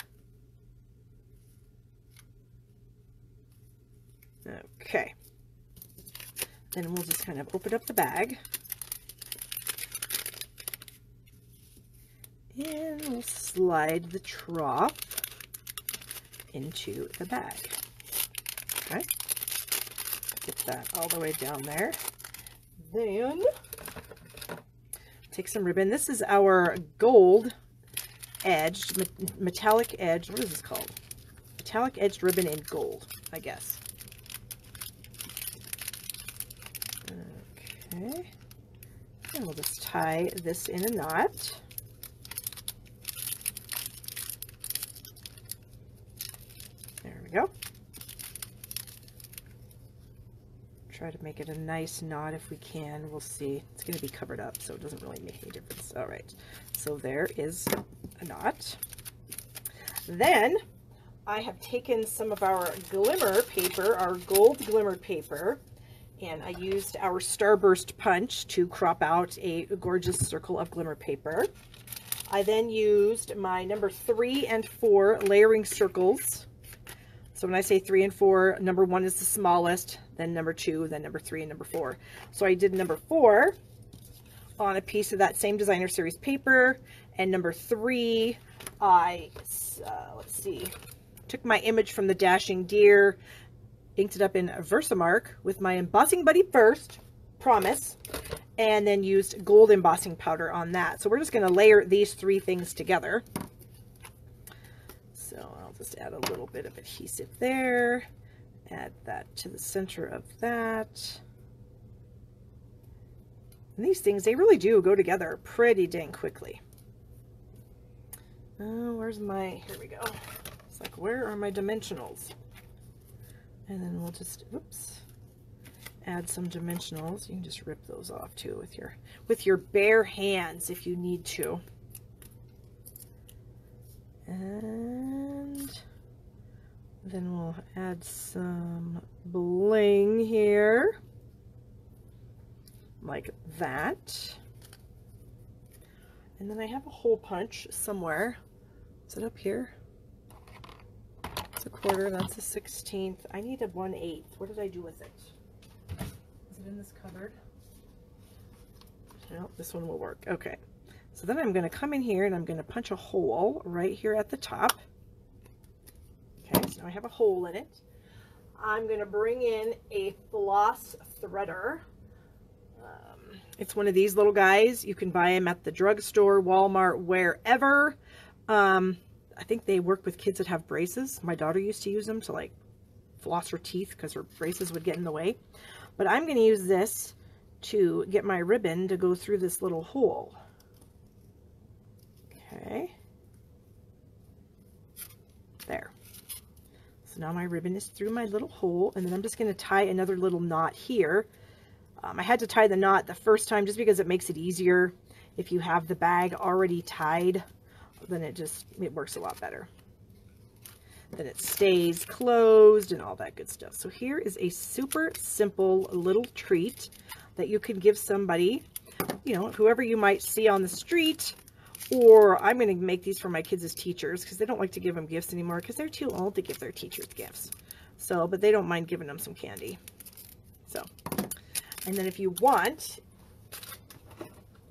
Okay. Then we'll just kind of open up the bag. And we'll slide the trough into the bag. Okay. Get that all the way down there. Then take some ribbon. This is our gold edged, metallic edged, what is this called? Metallic edged ribbon in gold, I guess. Okay. And we'll just tie this in a knot. Go. Try to make it a nice knot if we can. We'll see. It's going to be covered up, so it doesn't really make any difference. All right. So there is a knot. Then I have taken some of our glimmer paper, our gold glimmer paper, and I used our Starburst punch to crop out a gorgeous circle of glimmer paper. I then used my number 3 and 4 layering circles. So when I say 3 and 4, number 1 is the smallest, then number 2, then number 3, and number 4. So I did number 4 on a piece of that same designer series paper, and number 3, I, let's see, took my image from the Dashing Deer, inked it up in Versamark with my embossing buddy first, promise, and then used gold embossing powder on that. So we're just going to layer these 3 things together. So I'll just add a little bit of adhesive there, add that to the center of that. And these things, they really do go together pretty dang quickly. Where's my, here we go. It's like, where are my dimensionals? And then we'll just, oops, add some dimensionals. You can just rip those off too with your bare hands if you need to. And then we'll add some bling here, like that. And then I have a hole punch somewhere. Is it up here? It's a quarter, that's a 16th. I need a 1/8. What did I do with it? Is it in this cupboard? No, this one will work. Okay. So then I'm going to come in here and I'm going to punch a hole right here at the top. Okay, so now I have a hole in it. I'm going to bring in a Floss Threader. It's one of these little guys. You can buy them at the drugstore, Walmart, wherever. I think they work with kids that have braces. My daughter used to use them to like floss her teeth because her braces would get in the way. But I'm going to use this to get my ribbon to go through this little hole. Okay, there. So now my ribbon is through my little hole, and then I'm just going to tie another little knot here. I had to tie the knot the first time just because it makes it easier. If you have the bag already tied, then it works a lot better. Then it stays closed and all that good stuff. So here is a super simple little treat that you can give somebody, you know, whoever you might see on the street, Or I'm going to make these for my kids as teachers because they don't like to give them gifts anymore because they're too old to give their teachers gifts. So, but they don't mind giving them some candy. So, and then if you want,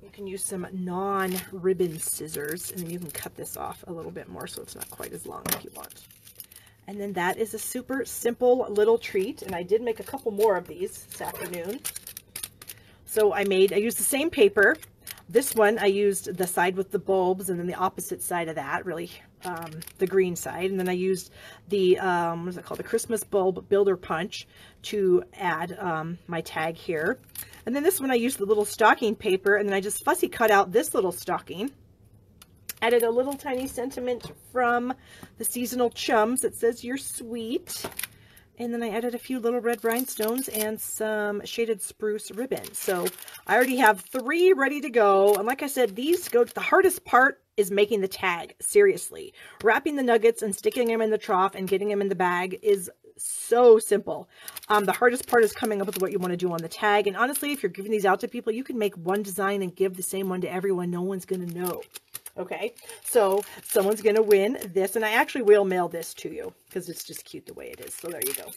you can use some non-ribbon scissors, and then you can cut this off a little bit more so it's not quite as long if you want. And then that is a super simple little treat, and I did make a couple more of these this afternoon. So I used the same paper. This one, I used the side with the bulbs, and then the opposite side of that, really, the green side. And then I used the, what is it called? The Christmas Bulb Builder Punch to add my tag here. And then this one, I used the little stocking paper, and then I just fussy cut out this little stocking. Added a little tiny sentiment from the Seasonal Chums that says, "You're sweet." And then I added a few little red rhinestones and some shaded spruce ribbon. So I already have 3 ready to go. And like I said, these go to the hardest part is making the tag. Seriously. Wrapping the nuggets and sticking them in the trough and getting them in the bag is so simple. The hardest part is coming up with what you want to do on the tag. And honestly, if you're giving these out to people, you can make one design and give the same one to everyone. No one's going to know. Okay, so someone's going to win this, and I actually will mail this to you because it's just cute the way it is. So there you go.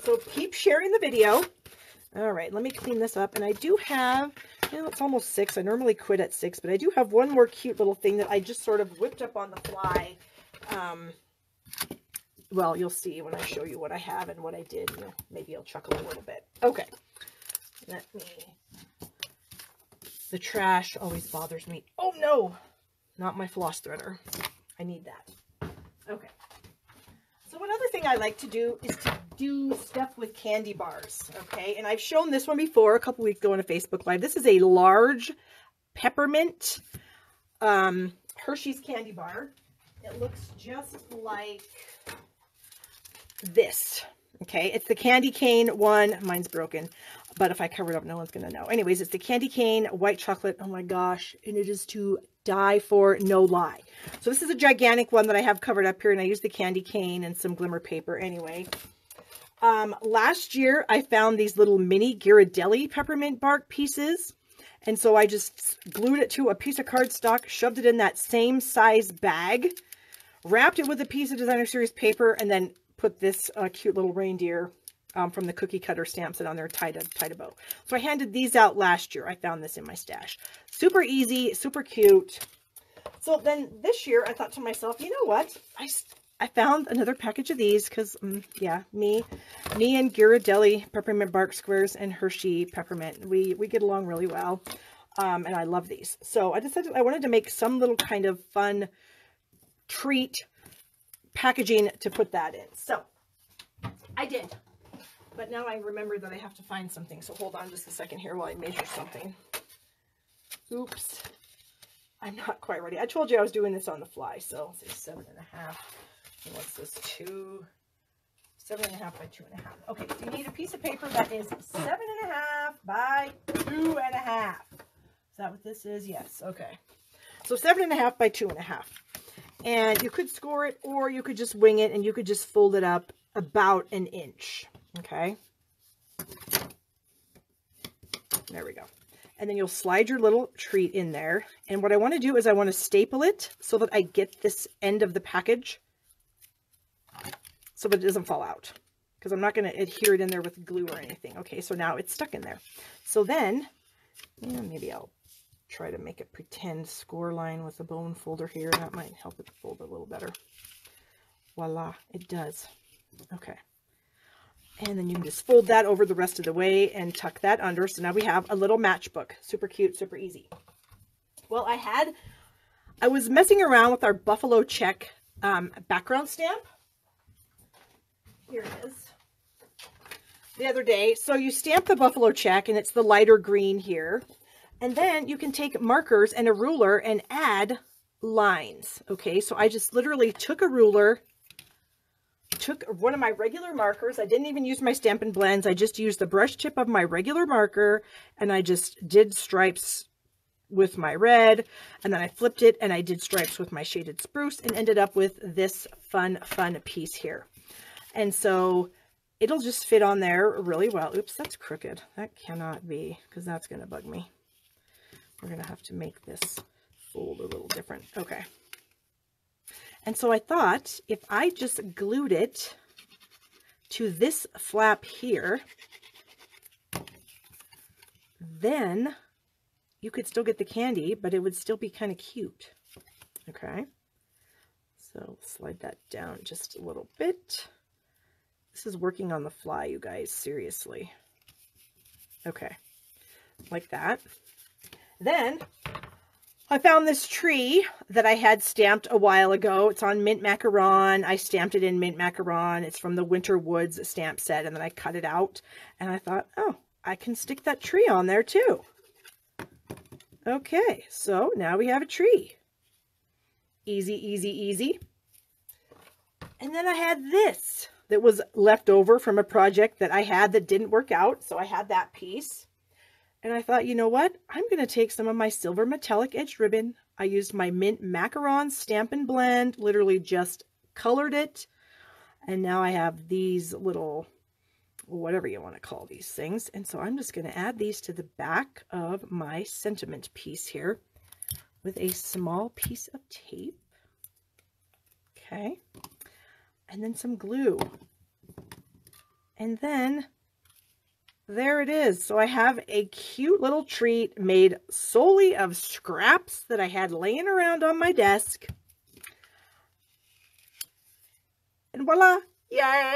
So keep sharing the video. All right, let me clean this up. And I do have, you know, it's almost 6. I normally quit at 6, but I do have one more cute little thing that I just sort of whipped up on the fly. Well, you'll see when I show you what I have and what I did. You know, maybe you'll chuckle a little bit. Okay, let me, the trash always bothers me. Oh no! Not my floss threader. I need that. Okay. So another thing I like to do is to do stuff with candy bars. Okay. And I've shown this one before a couple weeks ago on a Facebook Live. This is a large peppermint Hershey's candy bar. It looks just like this. Okay. It's the candy cane one. Mine's broken. But if I cover it up, no one's going to know. Anyways, it's the candy cane white chocolate. Oh my gosh. And it is to die for, no lie. So this is a gigantic one that I have covered up here, and I used the candy cane and some glimmer paper anyway. Last year, I found these little mini Ghirardelli peppermint bark pieces. And so I just glued it to a piece of cardstock, shoved it in that same size bag, wrapped it with a piece of Designer Series paper, and then put this cute little reindeer from the cookie cutter stamps it on there, tied a bow. So I handed these out last year. I found this in my stash. Super easy, super cute. So then this year I thought to myself, you know what? I found another package of these because, yeah, me and Ghirardelli peppermint bark squares and Hershey peppermint, we get along really well. And I love these. So I decided I wanted to make some little kind of fun treat packaging to put that in. So I did. But now I remember that I have to find something. So hold on just a second here while I measure something. Oops. I'm not quite ready. I told you I was doing this on the fly. So let's say 7.5. And what's this? 7.5 by 2.5. Okay, so you need a piece of paper that is 7.5 by 2.5. Is that what this is? Yes. Okay. So 7.5 by 2.5. And you could score it, or you could just wing it, and you could just fold it up about 1 inch. Okay. There we go. And then you'll slide your little treat in there. And what I want to do is I want to staple it so that I get this end of the package so that it doesn't fall out, because I'm not going to adhere it in there with glue or anything. Okay, so now it's stuck in there. So then, yeah, maybe I'll try to make a pretend score line with a bone folder here. That might help it fold a little better. Voila, it does. Okay. And then you can just fold that over the rest of the way and tuck that under. So now we have a little matchbook. Super cute, super easy. Well, I was messing around with our buffalo check background stamp. Here it is. The other day. So you stamp the buffalo check, and it's the lighter green here. And then you can take markers and a ruler and add lines. Okay, so I just literally took a ruler, took one of my regular markers. I didn't even use my Stampin' Blends. I just used the brush tip of my regular marker, and I just did stripes with my red, and then I flipped it and I did stripes with my shaded spruce and ended up with this fun piece here. And so it'll just fit on there really well. Oops, that's crooked. That cannot be, because that's going to bug me. We're going to have to make this fold a little different. Okay. And so I thought if I just glued it to this flap here, then you could still get the candy, but it would still be kind of cute. Okay. So slide that down just a little bit. This is working on the fly, you guys, seriously. Okay. Like that. Then I found this tree that I had stamped a while ago. It's on mint macaron. I stamped it in mint macaron. It's from the Winter Woods stamp set, and then I cut it out. And I thought, oh, I can stick that tree on there too. Okay, so now we have a tree. Easy, easy, easy. And then I had this that was left over from a project that I had that didn't work out. So I had that piece. And I thought, you know what? I'm going to take some of my silver metallic edged ribbon. I used my mint macaron stamp and blend, literally just colored it. And now I have these little, whatever you want to call these things. And so I'm just going to add these to the back of my sentiment piece here with a small piece of tape. Okay. And then some glue. And then there it is. So I have a cute little treat made solely of scraps that I had laying around on my desk. And voila! Yay!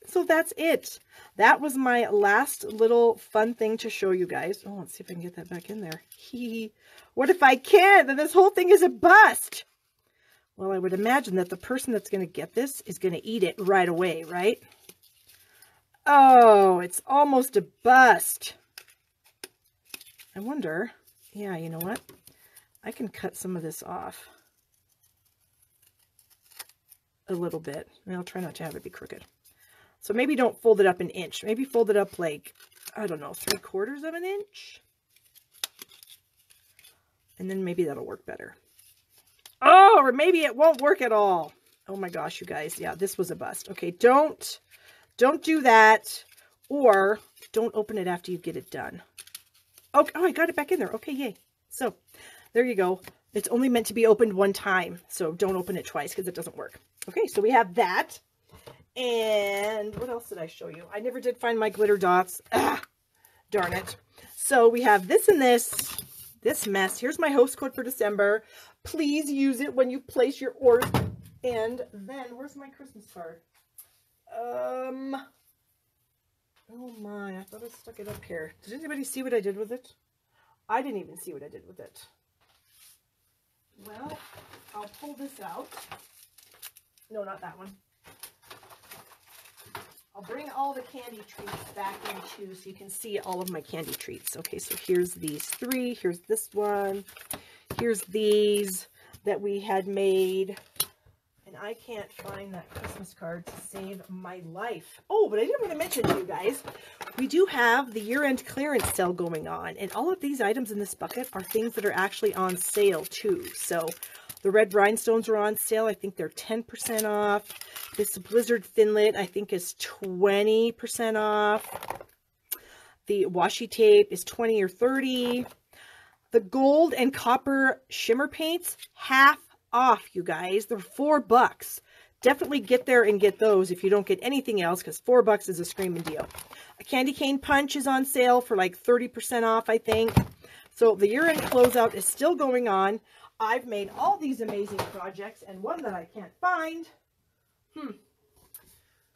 So that's it. That was my last little fun thing to show you guys. Oh, let's see if I can get that back in there. What if I can't? Then this whole thing is a bust. Well, I would imagine that the person that's going to get this is going to eat it right away, right? Oh, it's almost a bust. I wonder, yeah, you know what? I can cut some of this off a little bit. And I'll try not to have it be crooked. So maybe don't fold it up an inch. Maybe fold it up like, I don't know, 3/4 of an inch. And then maybe that'll work better. Oh, or maybe it won't work at all. Oh my gosh, you guys. Yeah, this was a bust. Okay, don't do that, or don't open it after you get it done. Okay, oh, I got it back in there. Okay, yay. So there you go. It's only meant to be opened one time, so don't open it twice because it doesn't work. Okay, so we have that. And what else did I show you? I never did find my glitter dots. Ah, darn it. So we have this and this mess. Here's my host code for December. Please use it when you place your orders. And then, where's my Christmas card? Oh my, I thought I stuck it up here. Did anybody see what I did with it? I didn't even see what I did with it. Well, I'll pull this out. No, not that one. I'll bring all the candy treats back in too so you can see all of my candy treats. Okay, so here's these three. Here's this one. Here's these that we had made. And I can't find that Christmas card to save my life. Oh, but I didn't want to mention to you guys, we do have the year-end clearance sale going on. And all of these items in this bucket are things that are actually on sale too. So the red rhinestones are on sale. I think they're 10% off. This Blizzard Thinlit, I think, is 20% off. The washi tape is 20 or 30. The gold and copper shimmer paints, half off, you guys. They're $4. Definitely get there and get those if you don't get anything else, because $4 is a screaming deal. A candy cane punch is on sale for like 30% off, I think. So the year-end closeout is still going on. I've made all these amazing projects, and one that I can't find.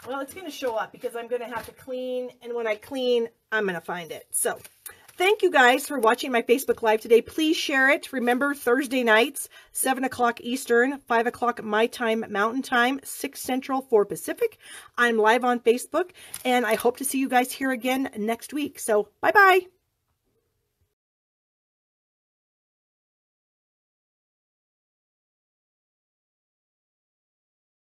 Well, it's going to show up because I'm going to have to clean, and when I clean, I'm going to find it. So thank you guys for watching my Facebook Live today. Please share it. Remember, Thursday nights, 7 o'clock Eastern, 5 o'clock my time, Mountain Time, 6 Central, 4 Pacific. I'm live on Facebook, and I hope to see you guys here again next week. So bye-bye.